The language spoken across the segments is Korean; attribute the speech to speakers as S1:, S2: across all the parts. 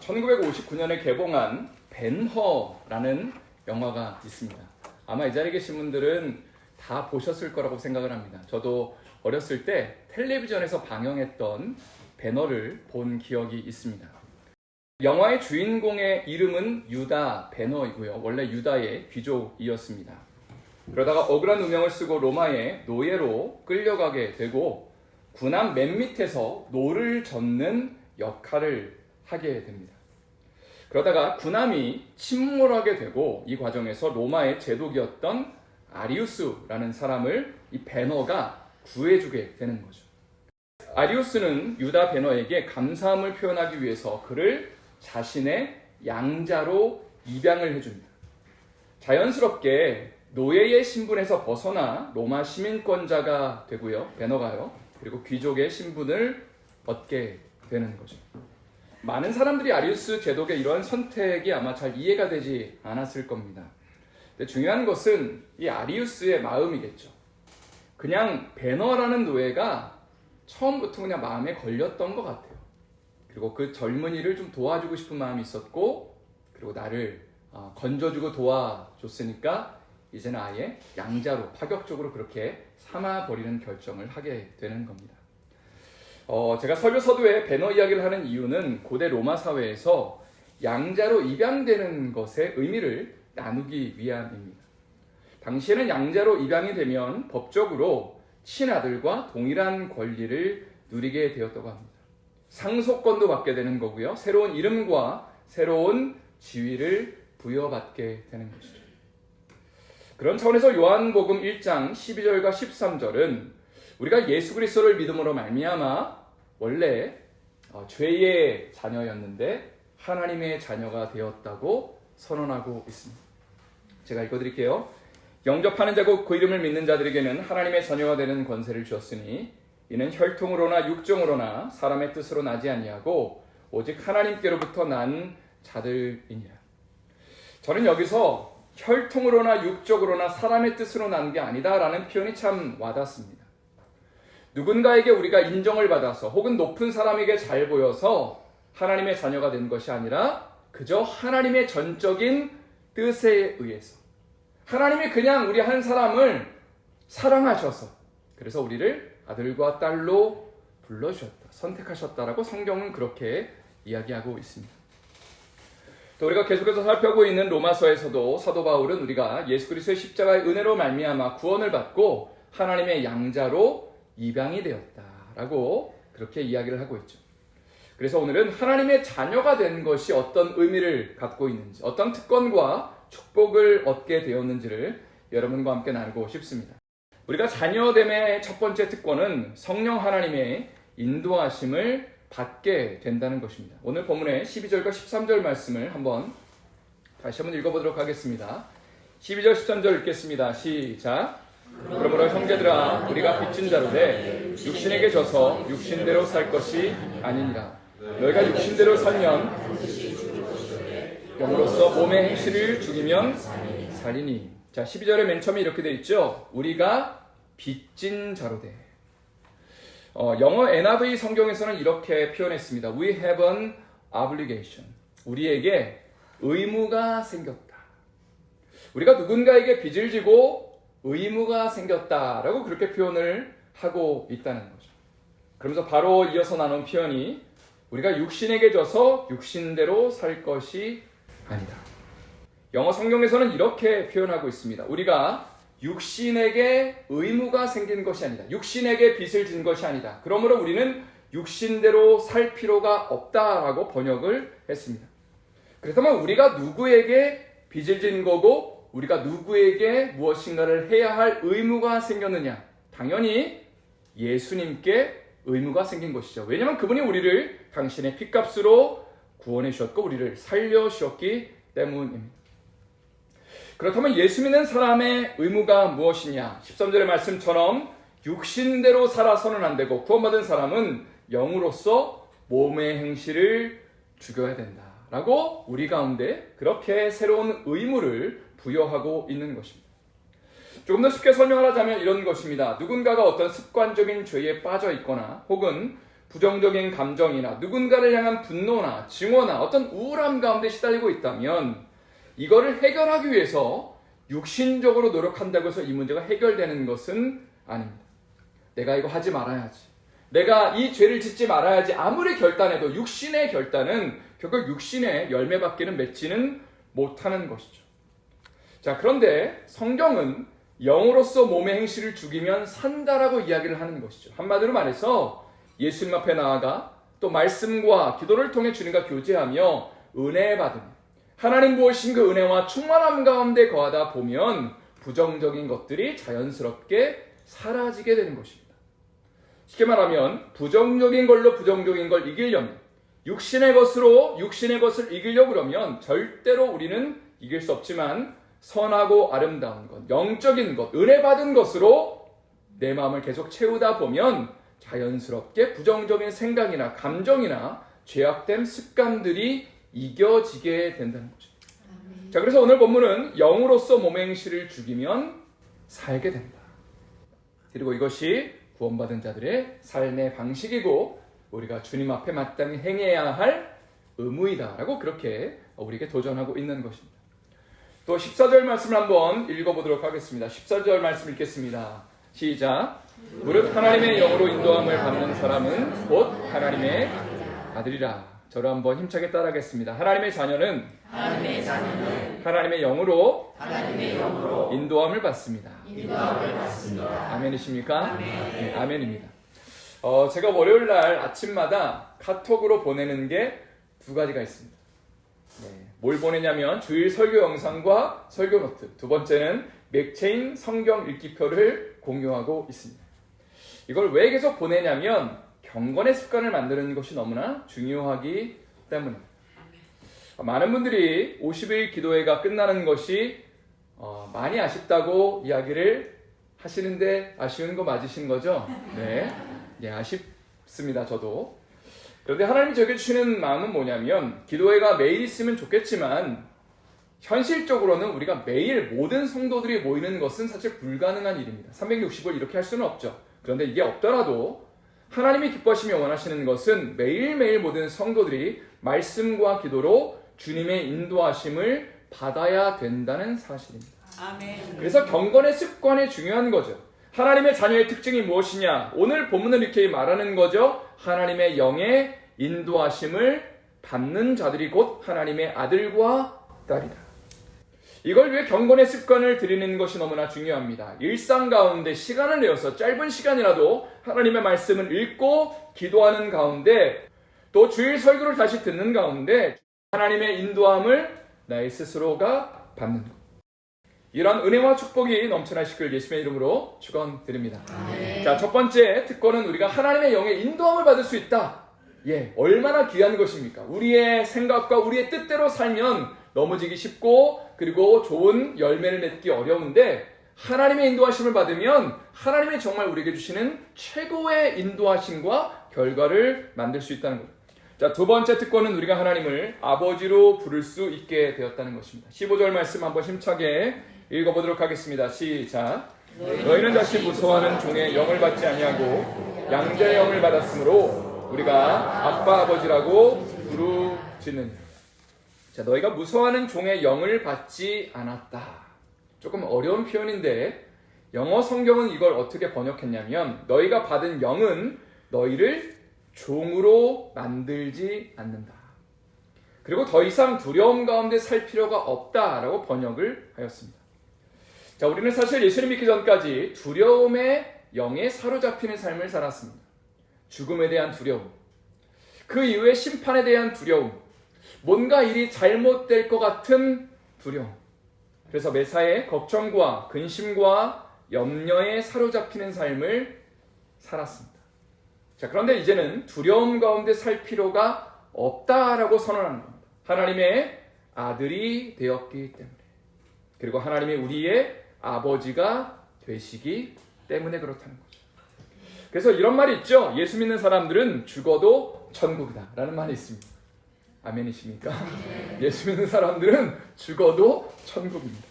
S1: 1959년에 개봉한 벤허라는 영화가 있습니다. 아마 이 자리에 계신 분들은 다 보셨을 거라고 생각을 합니다. 저도 어렸을 때 텔레비전에서 방영했던 배너를 본 기억이 있습니다. 영화의 주인공의 이름은 유다 배너이고요. 원래 유다의 귀족이었습니다. 그러다가 억울한 누명을 쓰고 로마의 노예로 끌려가게 되고 군함 맨 밑에서 노를 젓는 역할을 하게 됩니다. 그러다가 군함이 침몰하게 되고 이 과정에서 로마의 제독이었던 아리우스라는 사람을 이 배너가 구해주게 되는 거죠. 아리우스는 유다 배너에게 감사함을 표현하기 위해서 그를 자신의 양자로 입양을 해줍니다. 자연스럽게 노예의 신분에서 벗어나 로마 시민권자가 되고요. 배너가요. 그리고 귀족의 신분을 얻게 되는 거죠. 많은 사람들이 아리우스 제독의 이러한 선택이 아마 잘 이해가 되지 않았을 겁니다. 근데 중요한 것은 이 아리우스의 마음이겠죠. 그냥 배너라는 노예가 처음부터 그냥 마음에 걸렸던 것 같아요. 그리고 그 젊은이를 좀 도와주고 싶은 마음이 있었고, 그리고 나를 건져주고 도와줬으니까 이제는 아예 양자로 파격적으로 그렇게 삼아버리는 결정을 하게 되는 겁니다. 제가 설교 서두에 배너 이야기를 하는 이유는 고대 로마 사회에서 양자로 입양되는 것의 의미를 나누기 위함입니다. 당시에는 양자로 입양이 되면 법적으로 친아들과 동일한 권리를 누리게 되었다고 합니다. 상속권도 받게 되는 거고요. 새로운 이름과 새로운 지위를 부여받게 되는 것이죠. 그런 차원에서 요한복음 1장 12절과 13절은 우리가 예수 그리스도를 믿음으로 말미암아 원래 죄의 자녀였는데 하나님의 자녀가 되었다고 선언하고 있습니다. 제가 읽어드릴게요. 영접하는 자고 그 이름을 믿는 자들에게는 하나님의 자녀가 되는 권세를 주었으니 이는 혈통으로나 육정으로나 사람의 뜻으로 나지 아니하고 오직 하나님께로부터 난 자들이니라. 저는 여기서 혈통으로나 육적으로나 사람의 뜻으로 난 게 아니다라는 표현이 참 와닿습니다. 누군가에게 우리가 인정을 받아서 혹은 높은 사람에게 잘 보여서 하나님의 자녀가 된 것이 아니라 그저 하나님의 전적인 뜻에 의해서 하나님이 그냥 우리 한 사람을 사랑하셔서 그래서 우리를 아들과 딸로 불러주셨다, 선택하셨다라고 성경은 그렇게 이야기하고 있습니다. 또 우리가 계속해서 살펴보고 있는 로마서에서도 사도 바울은 우리가 예수 그리스도의 십자가의 은혜로 말미암아 구원을 받고 하나님의 양자로 입양이 되었다라고 그렇게 이야기를 하고 있죠. 그래서 오늘은 하나님의 자녀가 된 것이 어떤 의미를 갖고 있는지, 어떤 특권과 축복을 얻게 되었는지를 여러분과 함께 나누고 싶습니다. 우리가 자녀됨의 첫 번째 특권은 성령 하나님의 인도하심을 받게 된다는 것입니다. 오늘 본문의 12절과 13절 말씀을 다시 한번 읽어보도록 하겠습니다. 12절 13절 읽겠습니다. 시작. 그러므로 형제들아 우리가 빚진 자로되 육신에게 져서 육신대로 살 것이 아니니라. 너희가 육신대로 살면 영으로서 몸의 행실을 죽이면 살리니. 자, 12절의 맨 처음에 이렇게 되어 있죠. 우리가 빚진 자로되. 영어 NIV 성경에서는 이렇게 표현했습니다. We have an obligation. 우리에게 의무가 생겼다. 우리가 누군가에게 빚을 지고 의무가 생겼다라고 그렇게 표현을 하고 있다는 거죠. 그러면서 바로 이어서 나눈 표현이 우리가 육신에게 져서 육신대로 살 것이 아니다. 영어 성경에서는 이렇게 표현하고 있습니다. 우리가 육신에게 의무가 생긴 것이 아니다. 육신에게 빚을 진 것이 아니다. 그러므로 우리는 육신대로 살 필요가 없다라고 번역을 했습니다. 그렇다면 우리가 누구에게 빚을 진 거고 우리가 누구에게 무엇인가를 해야 할 의무가 생겼느냐? 당연히 예수님께 의무가 생긴 것이죠. 왜냐하면 그분이 우리를 당신의 핏값으로 구원해 주셨고 우리를 살려 주셨기 때문입니다. 그렇다면 예수 믿는 사람의 의무가 무엇이냐? 13절의 말씀처럼 육신대로 살아서는 안 되고 구원받은 사람은 영으로서 몸의 행실을 죽여야 된다라고 우리 가운데 그렇게 새로운 의무를 부여하고 있는 것입니다. 조금 더 쉽게 설명을 하자면 이런 것입니다. 누군가가 어떤 습관적인 죄에 빠져 있거나 혹은 부정적인 감정이나 누군가를 향한 분노나 증오나 어떤 우울함 가운데 시달리고 있다면 이거를 해결하기 위해서 육신적으로 노력한다고 해서 이 문제가 해결되는 것은 아닙니다. 내가 이거 하지 말아야지. 내가 이 죄를 짓지 말아야지. 아무리 결단해도 육신의 결단은 결국 육신의 열매밖에는 맺지는 못하는 것이죠. 자, 그런데 성경은 영으로서 몸의 행실을 죽이면 산다라고 이야기를 하는 것이죠. 한마디로 말해서 예수님 앞에 나아가 또 말씀과 기도를 통해 주님과 교제하며 은혜 받으며 하나님 부으신 그 은혜와 충만함 가운데 거하다 보면 부정적인 것들이 자연스럽게 사라지게 되는 것입니다. 쉽게 말하면 부정적인 걸로 부정적인 걸 이기려면 육신의 것을 이기려고 그러면 절대로 우리는 이길 수 없지만 선하고 아름다운 것, 영적인 것, 은혜 받은 것으로 내 마음을 계속 채우다 보면 자연스럽게 부정적인 생각이나 감정이나 죄악된 습관들이 이겨지게 된다는 거죠. 자, 그래서 오늘 본문은 영으로서 몸의 행실을 죽이면 살게 된다. 그리고 이것이 구원받은 자들의 삶의 방식이고 우리가 주님 앞에 마땅히 행해야 할 의무이다라고 그렇게 우리에게 도전하고 있는 것입니다. 또 14절 말씀을 한번 읽어보도록 하겠습니다. 14절 말씀 읽겠습니다. 시작. 무릇 하나님의 영으로 인도함을 받는 사람은 곧 하나님의 아들이라. 저를 한번 힘차게 따라하겠습니다. 하나님의 자녀는 하나님의 영으로 인도함을 받습니다. 아멘이십니까? 네, 아멘입니다. 제가 월요일 날 아침마다 카톡으로 보내는 게 두 가지가 있습니다. 네, 뭘 보내냐면 주일 설교 영상과 설교 노트, 두 번째는 맥체인 성경 읽기표를 공유하고 있습니다. 이걸 왜 계속 보내냐면 경건의 습관을 만드는 것이 너무나 중요하기 때문입니다. 많은 분들이 50일 기도회가 끝나는 것이 많이 아쉽다고 이야기를 하시는데 아쉬운 거 맞으신 거죠? 네, 아쉽습니다. 저도. 그런데 하나님이 저에게 주시는 마음은 뭐냐면 기도회가 매일 있으면 좋겠지만 현실적으로는 우리가 매일 모든 성도들이 모이는 것은 사실 불가능한 일입니다. 365일 이렇게 할 수는 없죠. 그런데 이게 없더라도 하나님이 기뻐하시며 원하시는 것은 매일매일 모든 성도들이 말씀과 기도로 주님의 인도하심을 받아야 된다는 사실입니다.
S2: 아멘.
S1: 그래서 경건의 습관이 중요한 거죠. 하나님의 자녀의 특징이 무엇이냐? 오늘 본문은 이렇게 말하는 거죠. 하나님의 영의 인도하심을 받는 자들이 곧 하나님의 아들과 딸이다. 이걸 위해 경건의 습관을 들이는 것이 너무나 중요합니다. 일상 가운데 시간을 내어서 짧은 시간이라도 하나님의 말씀을 읽고 기도하는 가운데 또 주일 설교를 다시 듣는 가운데 하나님의 인도함을 나의 스스로가 받는 것. 이러한 은혜와 축복이 넘쳐나시길 예수님의 이름으로 축원드립니다. 자, 첫 번째 특권은 우리가 하나님의 영의 인도함을 받을 수 있다. 얼마나 귀한 것입니까? 우리의 생각과 우리의 뜻대로 살면 넘어지기 쉽고 그리고 좋은 열매를 맺기 어려운데 하나님의 인도하심을 받으면 하나님이 정말 우리에게 주시는 최고의 인도하심과 결과를 만들 수 있다는 것. 자, 두 번째 특권은 우리가 하나님을 아버지로 부를 수 있게 되었다는 것입니다. 15절 말씀 한번 힘차게 읽어보도록 하겠습니다. 시작. 너희는 다시 무서워하는 종의 영을 받지 아니하고 양자의 영을 받았으므로 우리가 아빠 아버지라고 부르짖느니라. 자, 너희가 무서워하는 종의 영을 받지 않았다. 조금 어려운 표현인데 영어 성경은 이걸 어떻게 번역했냐면 너희가 받은 영은 너희를 종으로 만들지 않는다. 그리고 더 이상 두려움 가운데 살 필요가 없다라고 번역을 하였습니다. 자, 우리는 사실 예수님 믿기 전까지 두려움의 영에 사로잡히는 삶을 살았습니다. 죽음에 대한 두려움, 그 이후에 심판에 대한 두려움, 뭔가 일이 잘못될 것 같은 두려움. 그래서 매사에 걱정과 근심과 염려에 사로잡히는 삶을 살았습니다. 자, 그런데 이제는 두려움 가운데 살 필요가 없다라고 선언하는 겁니다. 하나님의 아들이 되었기 때문에. 그리고 하나님이 우리의 아버지가 되시기 때문에 그렇다는 거죠. 그래서 이런 말이 있죠. 예수 믿는 사람들은 죽어도 천국이다 라는 말이 있습니다. 아멘이십니까? 예수 믿는 사람들은 죽어도 천국입니다.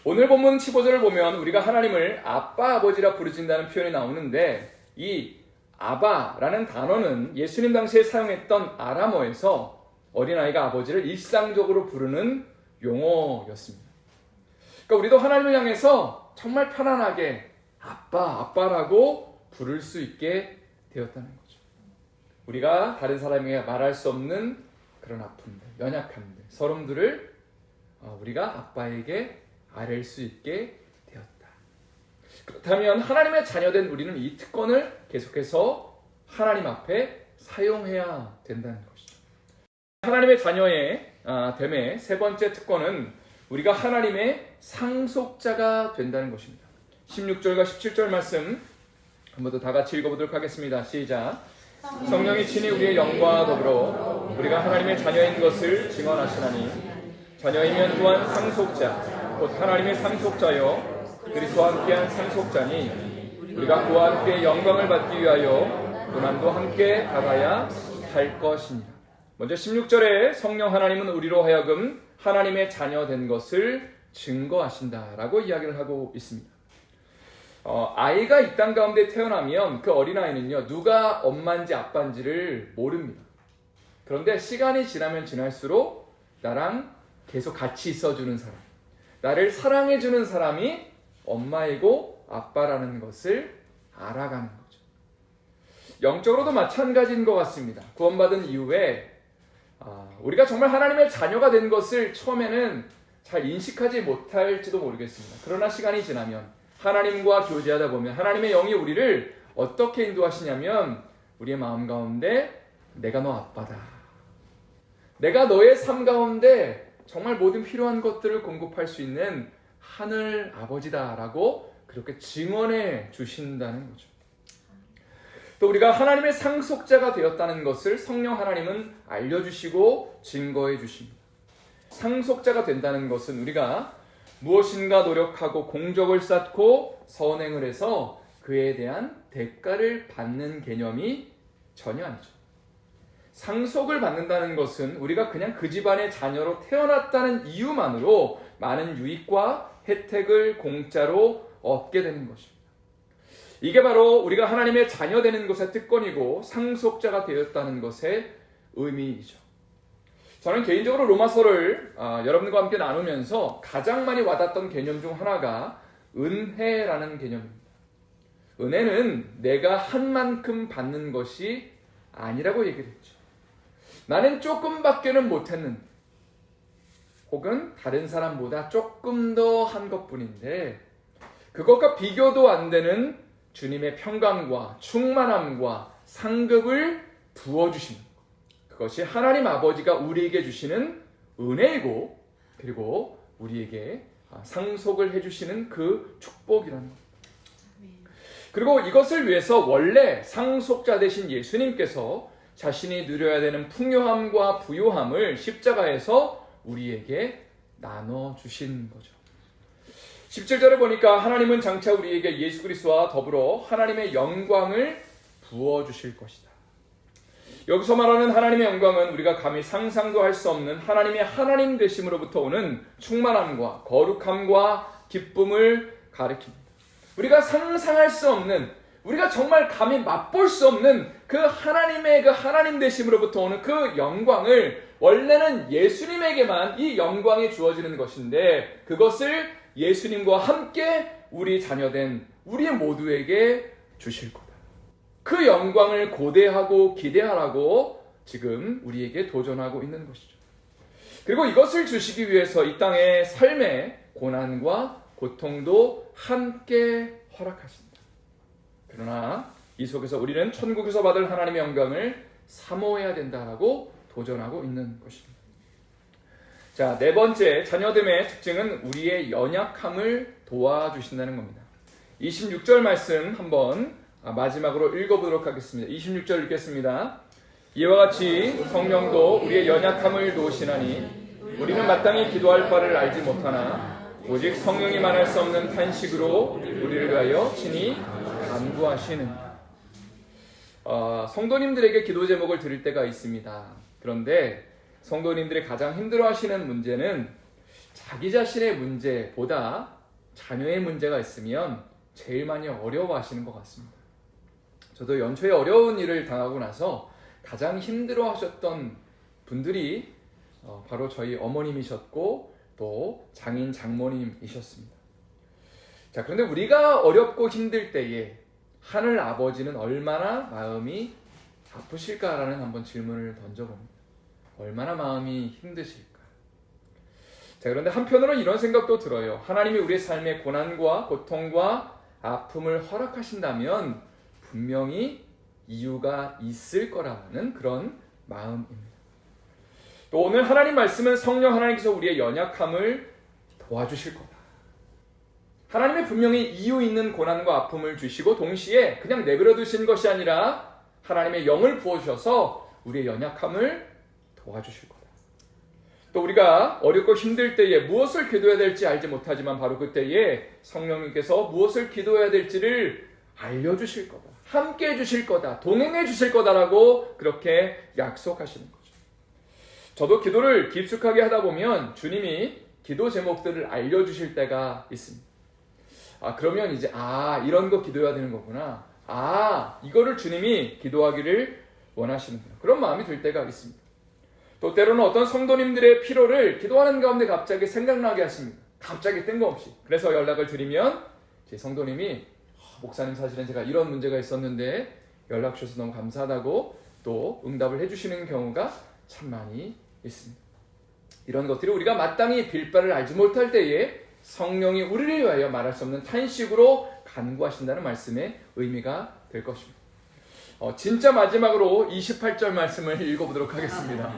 S1: 오늘 본문 15절을 보면 우리가 하나님을 아빠 아버지라 부르진다는 표현이 나오는데 이 아바라는 단어는 예수님 당시에 사용했던 아람어에서 어린아이가 아버지를 일상적으로 부르는 용어였습니다. 그러니까 우리도 하나님을 향해서 정말 편안하게 아빠라고 부를 수 있게 되었다는 거죠. 우리가 다른 사람에게 말할 수 없는 그런 아픔들, 연약함들, 서름들을 우리가 아빠에게 아뢰 수 있게 되었다. 그렇다면 하나님의 자녀된 우리는 이 특권을 계속해서 하나님 앞에 사용해야 된다는 것이죠. 하나님의 자녀의 됨의 세 번째 특권은 우리가 하나님의 상속자가 된다는 것입니다. 16절과 17절 말씀 한번 더 다 같이 읽어보도록 하겠습니다. 시작. 성령이 친히 우리의 영과 더불어 우리가 하나님의 자녀인 것을 증언하시나니 자녀이면 또한 상속자 곧 하나님의 상속자요 그리스도와 함께한 상속자니 우리가 그와 함께 영광을 받기 위하여 고난도 함께 받아야 할 것입니다. 먼저 16절에 성령 하나님은 우리로 하여금 하나님의 자녀 된 것을 증거하신다라고 이야기를 하고 있습니다. 아이가 이 땅 가운데 태어나면 그 어린아이는요, 누가 엄마인지 아빠인지를 모릅니다. 그런데 시간이 지나면 지날수록 나랑 계속 같이 있어주는 사람, 나를 사랑해주는 사람이 엄마이고 아빠라는 것을 알아가는 거죠. 영적으로도 마찬가지인 것 같습니다. 구원받은 이후에 우리가 정말 하나님의 자녀가 된 것을 처음에는 잘 인식하지 못할지도 모르겠습니다. 그러나 시간이 지나면 하나님과 교제하다 보면 하나님의 영이 우리를 어떻게 인도하시냐면 우리의 마음 가운데 내가 너 아빠다. 내가 너의 삶 가운데 정말 모든 필요한 것들을 공급할 수 있는 하늘 아버지다라고 그렇게 증언해 주신다는 거죠. 또 우리가 하나님의 상속자가 되었다는 것을 성령 하나님은 알려주시고 증거해 주십니다. 상속자가 된다는 것은 우리가 무엇인가 노력하고 공적을 쌓고 선행을 해서 그에 대한 대가를 받는 개념이 전혀 아니죠. 상속을 받는다는 것은 우리가 그냥 그 집안의 자녀로 태어났다는 이유만으로 많은 유익과 혜택을 공짜로 얻게 되는 것입니다. 이게 바로 우리가 하나님의 자녀 되는 것의 특권이고 상속자가 되었다는 것의 의미이죠. 저는 개인적으로 로마서를 여러분과 함께 나누면서 가장 많이 와닿던 개념 중 하나가 은혜라는 개념입니다. 은혜는 내가 한 만큼 받는 것이 아니라고 얘기를 했죠. 나는 조금밖에는 못했는데 혹은 다른 사람보다 조금 더 한 것뿐인데 그것과 비교도 안 되는 주님의 평강과 충만함과 상급을 부어주시는 것. 그것이 하나님 아버지가 우리에게 주시는 은혜이고 그리고 우리에게 상속을 해주시는 그 축복이라는 것. 그리고 이것을 위해서 원래 상속자 되신 예수님께서 자신이 누려야 되는 풍요함과 부요함을 십자가에서 우리에게 나눠주신 거죠. 17절에 보니까 하나님은 장차 우리에게 예수 그리스도와 더불어 하나님의 영광을 부어주실 것이다. 여기서 말하는 하나님의 영광은 우리가 감히 상상도 할 수 없는 하나님의 하나님 되심으로부터 오는 충만함과 거룩함과 기쁨을 가리킵니다. 우리가 상상할 수 없는, 우리가 정말 감히 맛볼 수 없는 그 하나님의 그 하나님 되심으로부터 오는 그 영광을 원래는 예수님에게만 이 영광이 주어지는 것인데 그것을 예수님과 함께 우리 자녀된 우리 모두에게 주실 거다. 그 영광을 고대하고 기대하라고 지금 우리에게 도전하고 있는 것이죠. 그리고 이것을 주시기 위해서 이 땅의 삶의 고난과 고통도 함께 허락하신다. 그러나 이 속에서 우리는 천국에서 받을 하나님의 영광을 사모해야 된다라고 도전하고 있는 것입니다. 자, 네 번째 자녀됨의 특징은 우리의 연약함을 도와주신다는 겁니다. 26절 말씀 한번 마지막으로 읽어보도록 하겠습니다. 26절 읽겠습니다. 이와 같이 성령도 우리의 연약함을 도우시나니 우리는 마땅히 기도할 바를 알지 못하나 오직 성령이 말할 수 없는 탄식으로 우리를 위하여 친히 간구하시느니라. 성도님들에게 기도 제목을 드릴 때가 있습니다. 그런데 성도님들이 가장 힘들어하시는 문제는 자기 자신의 문제보다 자녀의 문제가 있으면 제일 많이 어려워하시는 것 같습니다. 저도 연초에 어려운 일을 당하고 나서 가장 힘들어 하셨던 분들이 바로 저희 어머님이셨고 또 장인 장모님이셨습니다. 자, 그런데 우리가 어렵고 힘들 때에 하늘 아버지는 얼마나 마음이 아프실까라는 한번 질문을 던져봅니다. 얼마나 마음이 힘드실까? 자, 그런데 한편으로는 이런 생각도 들어요. 하나님이 우리의 삶에 고난과 고통과 아픔을 허락하신다면 분명히 이유가 있을 거라는 그런 마음입니다. 또 오늘 하나님 말씀은 성령 하나님께서 우리의 연약함을 도와주실 거다. 하나님이 분명히 이유 있는 고난과 아픔을 주시고 동시에 그냥 내버려 두신 것이 아니라 하나님의 영을 부어주셔서 우리의 연약함을 도와주실 거다. 또 우리가 어렵고 힘들 때에 무엇을 기도해야 될지 알지 못하지만 바로 그때에 성령님께서 무엇을 기도해야 될지를 알려주실 거다. 함께 해주실 거다. 동행해 주실 거다라고 그렇게 약속하시는 거죠. 저도 기도를 깊숙하게 하다 보면 주님이 기도 제목들을 알려주실 때가 있습니다. 그러면 이제 이런 거 기도해야 되는 거구나. 이거를 주님이 기도하기를 원하시는구나. 그런 마음이 들 때가 있습니다. 또 때로는 어떤 성도님들의 필요를 기도하는 가운데 갑자기 생각나게 하십니다. 갑자기 뜬금없이. 그래서 연락을 드리면 제 성도님이 목사님 사실은 제가 이런 문제가 있었는데 연락 주셔서 너무 감사하다고 또 응답을 해주시는 경우가 참 많이 있습니다. 이런 것들이 우리가 마땅히 빌바를 알지 못할 때에 성령이 우리를 위하여 말할 수 없는 탄식으로 간구하신다는 말씀의 의미가 될 것입니다. 진짜 마지막으로 28절 말씀을 읽어보도록 하겠습니다.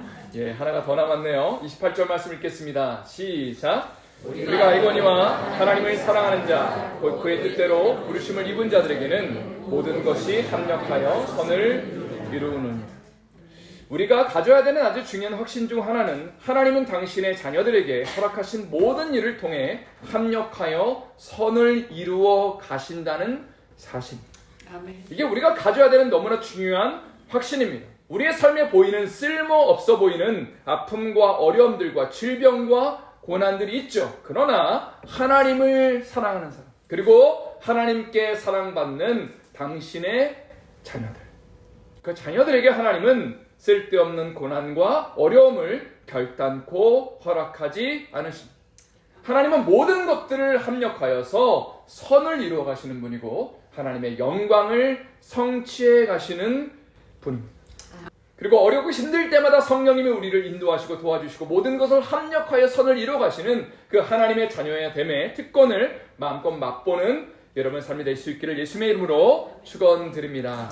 S1: 하나가 더 남았네요. 28절 말씀 읽겠습니다. 시작. 우리가 알거니와 하나님을 사랑하는 자, 곧 그의 뜻대로 부르심을 입은 자들에게는 모든 것이 합력하여 선을 이루느니라. 우리가 가져야 되는 아주 중요한 확신 중 하나는 하나님은 당신의 자녀들에게 허락하신 모든 일을 통해 합력하여 선을 이루어 가신다는 사실입니다. 아멘. 이게 우리가 가져야 되는 너무나 중요한 확신입니다. 우리의 삶에 보이는 쓸모없어 보이는 아픔과 어려움들과 질병과 고난들이 있죠. 그러나 하나님을 사랑하는 사람, 그리고 하나님께 사랑받는 당신의 자녀들, 그 자녀들에게 하나님은 쓸데없는 고난과 어려움을 결단코 허락하지 않으십니다. 하나님은 모든 것들을 합력하여서 선을 이루어 가시는 분이고 하나님의 영광을 성취해 가시는 분입니다. 그리고 어렵고 힘들 때마다 성령님이 우리를 인도하시고 도와주시고 모든 것을 합력하여 선을 이루어 가시는 그 하나님의 자녀의 됨의 특권을 마음껏 맛보는 여러분의 삶이 될 수 있기를 예수님의 이름으로 축원드립니다.